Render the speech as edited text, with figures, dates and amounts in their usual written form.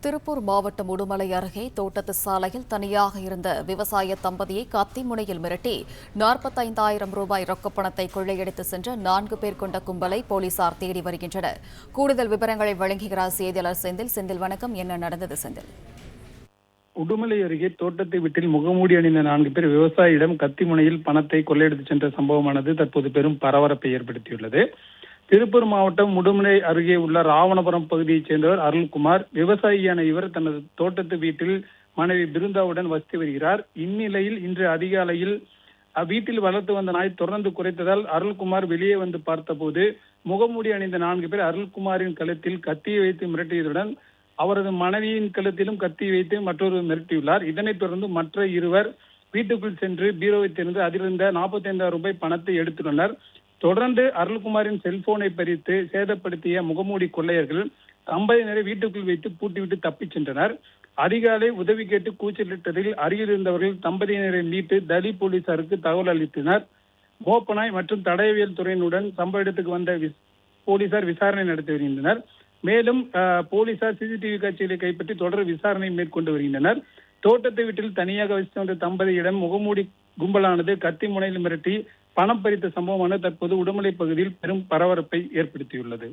திருப்பூர் மாவட்டம் உடுமலை அருகே தோட்டத்து சாலையில் தனியாக இருந்த விவசாய தம்பதியை கத்தி முனையில் மிரட்டி 45,000 ரூபாய் ரொக்கப்பணத்தை கொள்ளையடித்து சென்ற 4 பேர் கொண்ட கும்பலை போலீசார் தேடி வருகின்றனர். கூடுதல் விவரங்களை வழங்குகிறார் செய்தியாளர் செந்தில். செந்தில், வணக்கம். என்ன நடந்தது செந்தில்? உடுமலை அருகே தோட்டத்தை வீட்டில் முகமூடி அணிந்த 4 பேர் விவசாயியிடம் கத்தி முனையில் பணத்தை கொள்ளையடித்து சென்ற சம்பவமானது தற்போது பெரும் பரபரப்பை ஏற்படுத்தியுள்ளது. திருப்பூர் மாவட்டம் உடுமலை அருகே உள்ள ராவணபுரம் பகுதியைச் சேர்ந்தவர் அருள்குமார். விவசாயியான இவர் தனது தோட்டத்து வீட்டில் மனைவி பிருந்தாவுடன் வசித்து வருகிறார். இந்நிலையில் இன்று அதிகாலையில் வீட்டில் வளர்த்து வந்த நாய் தொடர்ந்து குறைத்ததால் அருள்குமார் வெளியே வந்து பார்த்தபோது முகமூடி அணிந்த 4 பேர் அருள்குமாரின் கழுத்தில் கத்தியை வைத்து மிரட்டியதுடன் அவரது மனைவியின் கழுத்திலும் கத்தி வைத்து மற்றொரு மிரட்டியுள்ளார். இதனைத் தொடர்ந்து மற்ற இருவர் வீட்டுக்குள் சென்று பீரோவை திறந்து அதிலிருந்த 45,000 ரூபாய் பணத்தை எடுத்துள்ளனர். தொடர்ந்து அருள்குமாரின் செல்போனை பறித்து சேதப்படுத்திய முகமூடி கொள்ளையர்கள் தம்பதியினரை வீட்டுக்குள் வைத்து பூட்டிவிட்டு தப்பிச் சென்றனர். அதிகாலை உதவி கேட்டு கூச்சலிட்டதில் அருகில் இருந்தவர்கள் தம்பதியினரை மீட்டு தலி போலீசாருக்கு தகவல் அளித்தனர். மோப்பனாய் மற்றும் தடயவியல் துறையினுடன் சம்பவ இடத்துக்கு வந்த போலீசார் விசாரணை நடத்தி வருகின்றனர். மேலும் போலீசார் சிசிடிவி காட்சிகளை கைப்பற்றி தொடர் விசாரணை மேற்கொண்டு வருகின்றனர். தோட்டத்தை வீட்டில் தனியாக வசித்து வந்த தம்பதியிடம் முகமூடி கும்பலானது கத்தி முனையில் மிரட்டி பணம் பறித்த சம்பவமான தற்போது உடுமலை பகுதியில் பெரும் பரபரப்பை ஏற்படுத்தியுள்ளது.